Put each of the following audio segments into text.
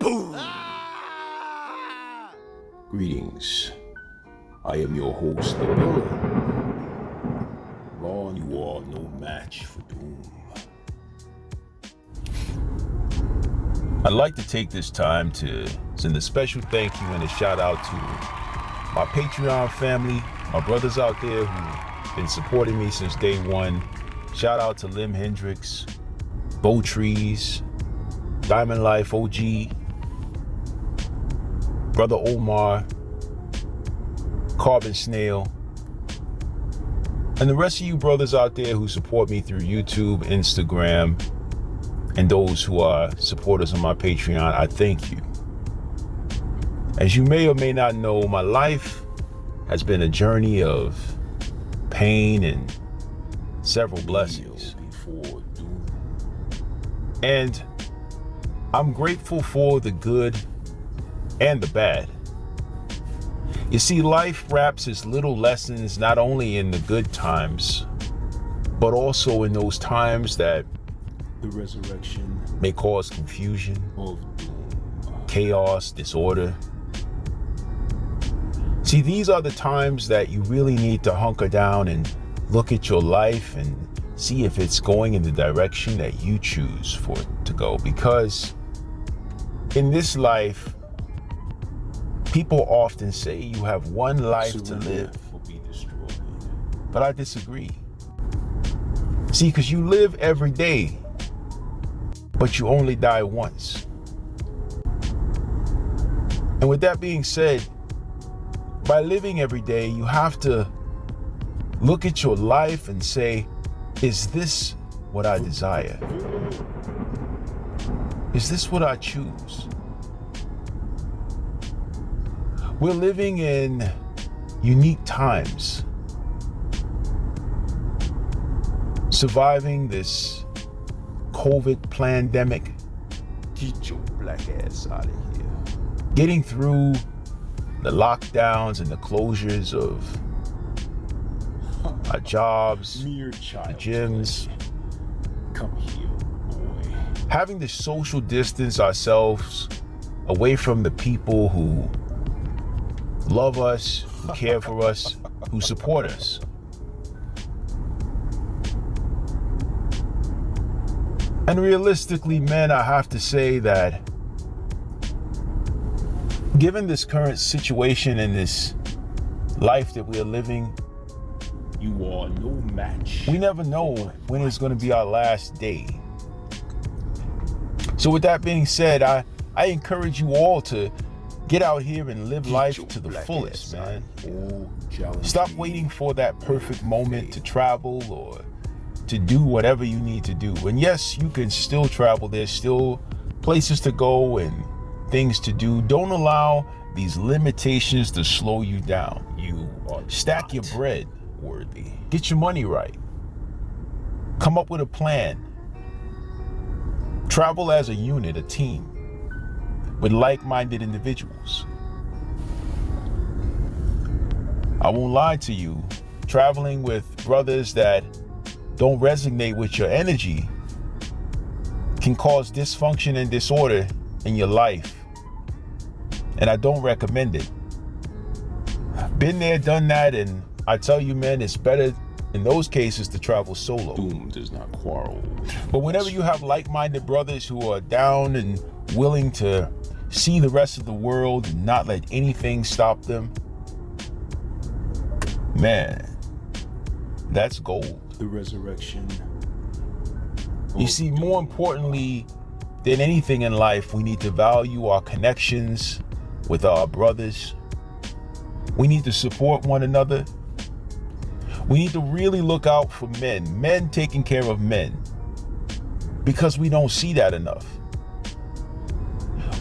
Boom! Greetings. I am your host, the villain. Ron, you are no match for Doom. I'd like to take this time to send a special thank you and a shout out to my Patreon family, my brothers out there who've been supporting me since day one. Shout out to Lim Hendricks, Bow Trees, Diamond Life OG, Brother Omar, Carbon Snail, and the rest of you brothers out there who support me through YouTube, Instagram, and those who are supporters on my Patreon. I thank you. As you may or may not know, my life has been a journey of pain and several blessings. And I'm grateful for the good and the bad. You see, life wraps its little lessons not only in the good times, but also in those times that The resurrection may cause confusion, of Doom. chaos, disorder. See, these are the times that you really need to hunker down and look at your life and see if it's going in the direction that you choose for it to go. Because in this life, people often say you have one life to live, will be destroyed. but I disagree. See, because you live every day, but you only die once. And with that being said, by living every day, you have to look at your life and say, is this what I desire? Is this what I choose? We're living in unique times, surviving this COVID pandemic, Get your black ass out of here. getting through the lockdowns and the closures of our jobs, Mere child. gyms, Come here, boy. having to social distance ourselves away from the people who love us, who care for us, who support us. And realistically, men, I have to say that given this current situation and this life that we are living, You are no match. we never know when it's going to be our last day. So with that being said, I encourage you all to get out here and live life to the fullest, man. Stop waiting for that perfect moment to travel or to do whatever you need to do. And yes, you can still travel. There's still places to go and things to do. Don't allow these limitations to slow you down. You are Stack your bread worthy. Get your money right. Come up with a plan. Travel as a unit, a team, with like-minded individuals. I won't lie to you. Traveling with brothers that don't resonate with your energy can cause dysfunction and disorder in your life. And I don't recommend it. Been there, done that, and I tell you, man, it's better in those cases to travel solo. Doom does not quarrel. But whenever you have like-minded brothers who are down and willing to see the rest of the world and not let anything stop them, man, that's gold. The resurrection. You see, more importantly than anything in life, we need to value our connections with our brothers. We need to support one another. We need to really look out for men taking care of men, because we don't see that enough.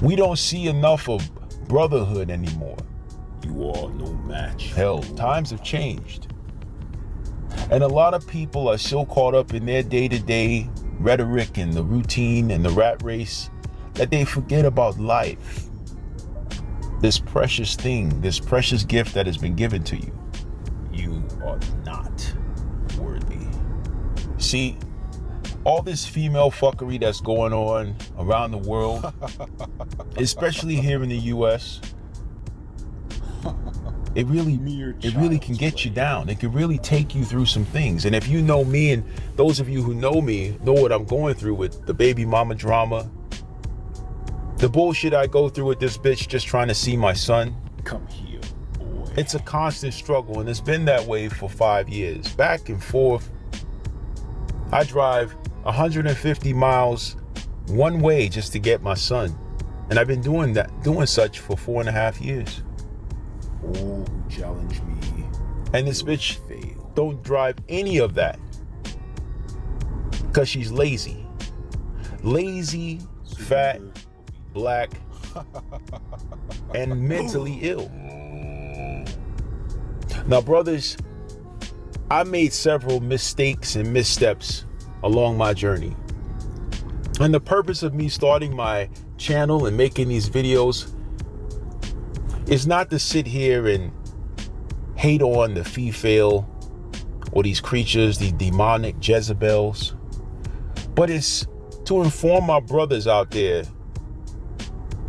We don't see enough of brotherhood anymore. You are no match. Hell, times have changed. And a lot of people are so caught up in their day-to-day rhetoric and the routine and the rat race that they forget about life. This precious thing, this precious gift that has been given to you. You are not worthy. See, all this female fuckery that's going on around the world, especially here in the US, it really can get you down. It can really take you through some things. And if you know me, and those of you who know me know what I'm going through with the baby mama drama, the bullshit I go through with this bitch just trying to see my son. Come here, boy. It's a constant struggle, and it's been that way for 5 years. Back and forth. I drive 150 miles one way just to get my son. And I've been doing such for 4.5 years. Oh, challenge me. And this bitch don't drive any of that because she's lazy. Lazy, fat, black, and mentally ill. Now, brothers, I made several mistakes and missteps along my journey. And the purpose of me starting my channel and making these videos is not to sit here and hate on the female or these creatures, these demonic Jezebels, but it's to inform my brothers out there,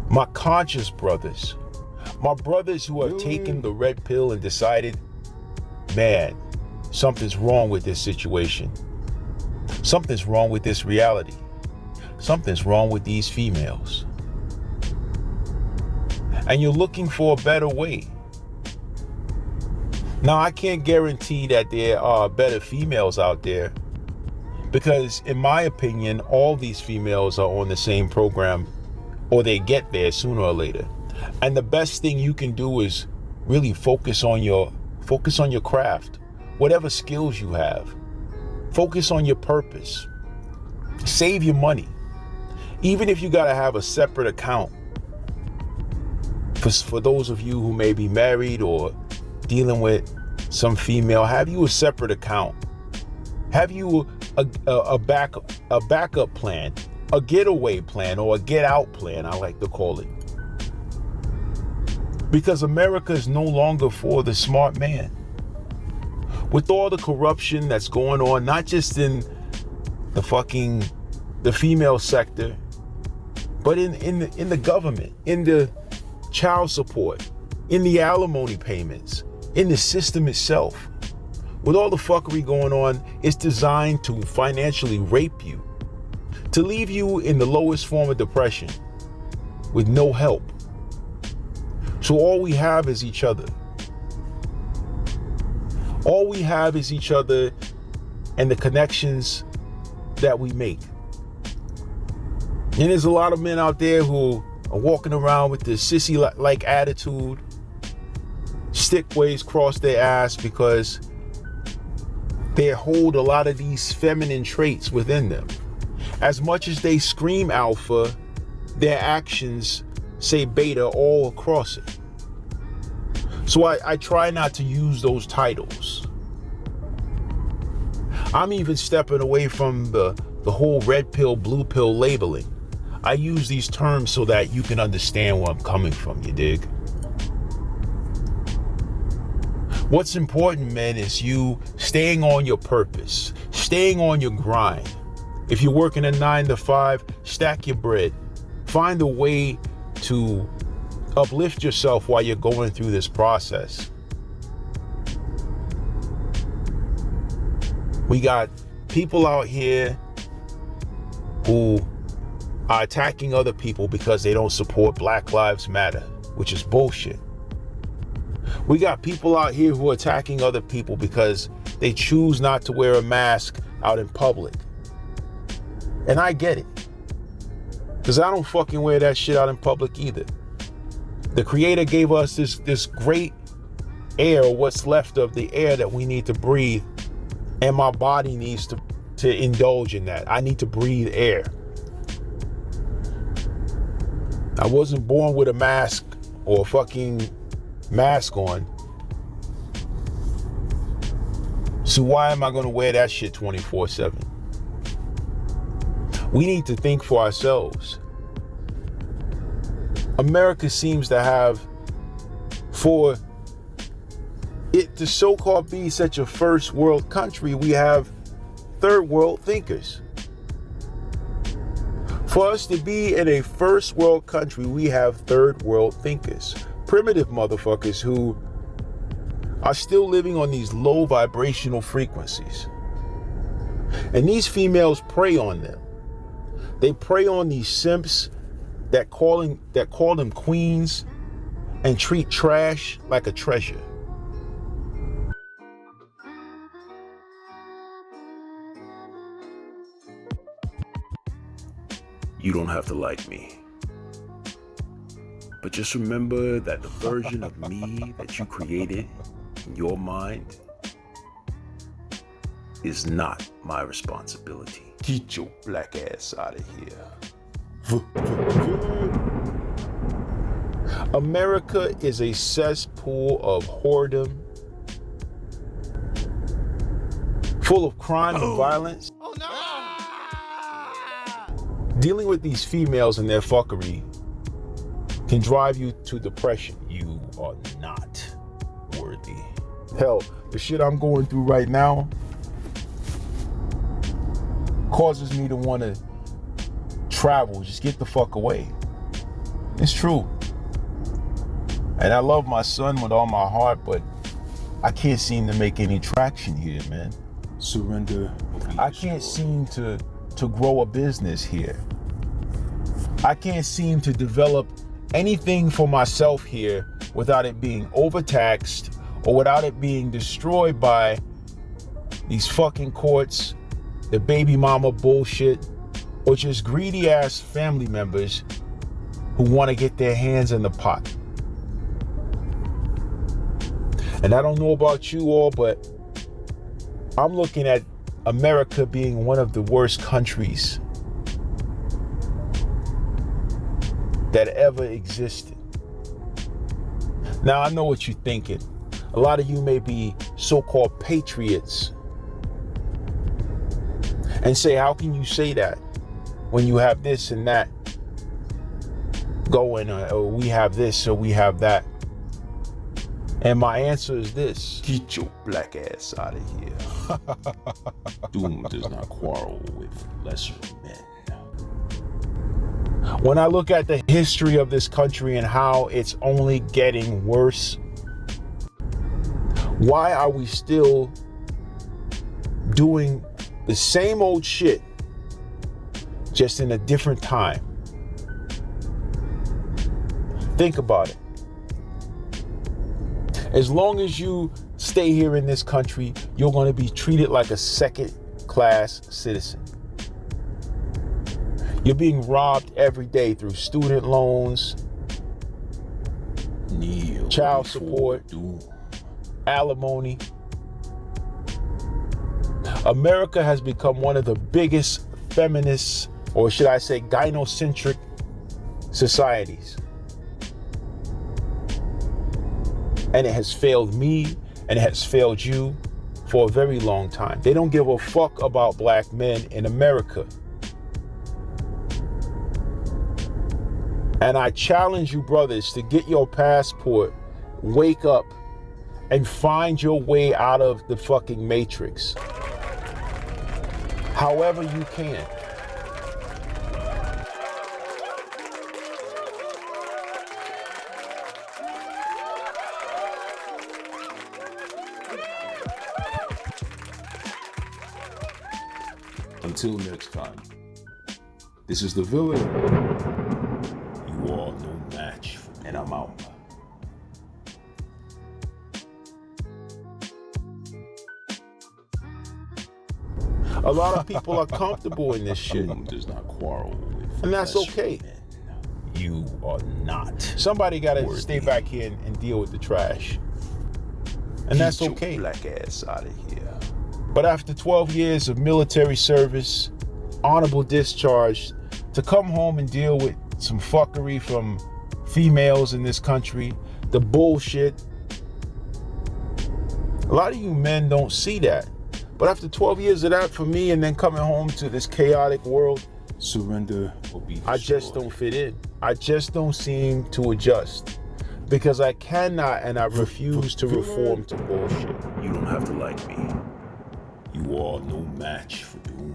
my conscious brothers, my brothers who have taken the red pill and decided, man, something's wrong with this situation. Something's wrong with this reality. Something's wrong with these females. And you're looking for a better way. Now, I can't guarantee that there are better females out there, because in my opinion, all these females are on the same program, or they get there sooner or later. And the best thing you can do is really focus on your craft, whatever skills you have. Focus on your purpose. Save your money. Even if you got to have a separate account. For those of you who may be married or dealing with some female, have you a separate account. Have you a backup plan, a getaway plan, or a get out plan, I like to call it. Because America is no longer for the smart man. With all the corruption that's going on, not just in the female sector, but in the government, in the child support, in the alimony payments, in the system itself. With all the fuckery going on, it's designed to financially rape you, to leave you in the lowest form of depression with no help. So all we have is each other. All we have is each other and the connections that we make. And there's a lot of men out there who are walking around with this sissy-like attitude, stick ways across their ass, because they hold a lot of these feminine traits within them. As much as they scream alpha, their actions say beta all across it. So I try not to use those titles. I'm even stepping away from the whole red pill, blue pill labeling. I use these terms so that you can understand where I'm coming from, you dig? What's important, man, is you staying on your purpose, staying on your grind. If you're working a 9 to 5, stack your bread. Find a way to uplift yourself while you're going through this process. We got people out here who are attacking other people because they don't support Black Lives Matter, which is bullshit. We got people out here who are attacking other people because they choose not to wear a mask out in public. And I get it, because I don't fucking wear that shit out in public either. The Creator gave us this great air, what's left of the air that we need to breathe, and my body needs to indulge in that. I need to breathe air. I wasn't born with a mask or a fucking mask on. So why am I going to wear that shit 24/7? We need to think for ourselves. America seems to have, for it to so-called be such a first world country, we have third world thinkers. For us to be in a first world country, we have third world thinkers, primitive motherfuckers who are still living on these low vibrational frequencies. And these females prey on them. They prey on these simps that call them queens and treat trash like a treasure. You don't have to like me. But just remember that the version of me that you created in your mind is not my responsibility. Get your black ass out of here. America is a cesspool of whoredom, full of crime and violence. Oh no! Dealing with these females and their fuckery can drive you to depression. You are not worthy. Hell, the shit I'm going through right now causes me to want to travel, just get the fuck away. It's true. And I love my son with all my heart, but I can't seem to make any traction here, man. Surrender. I can't seem to grow a business here. I can't seem to develop anything for myself here without it being overtaxed or without it being destroyed by these fucking courts, the baby mama bullshit, or just greedy ass family members who want to get their hands in the pot. And I don't know about you all, but I'm looking at America being one of the worst countries that ever existed. Now, I know what you're thinking. A lot of you may be so-called patriots and say, how can you say that when you have this and that going, or we have this or we have that? And my answer is this: Get your black ass out of here. Doom does not quarrel with lesser men. When I look at the history of this country and how it's only getting worse, why are we still doing the same old shit, just in a different time? Think about it. As long as you stay here in this country, you're going to be treated like a second-class citizen. You're being robbed every day through student loans, child support, alimony. America has become one of the biggest feminist, or should I say gynocentric, societies. And it has failed me, and it has failed you for a very long time. They don't give a fuck about black men in America. And I challenge you, brothers, to get your passport, wake up, and find your way out of the fucking matrix. However you can. Until next time, this is the villain. You are no match, and I'm out. A lot of people are comfortable in this shit. Doom does not quarrel with And that's lesser okay. men. You are not. Somebody gotta stay back here and deal with the trash. And that's Get okay. your black ass out of here. But after 12 years of military service, honorable discharge, to come home and deal with some fuckery from females in this country, the bullshit, a lot of you men don't see that. But after 12 years of that for me, and then coming home to this chaotic world, Surrender or be destroyed. I just don't fit in. I just don't seem to adjust. Because I cannot and I refuse to reform to bullshit. You don't have to like me. You are no match for Doom.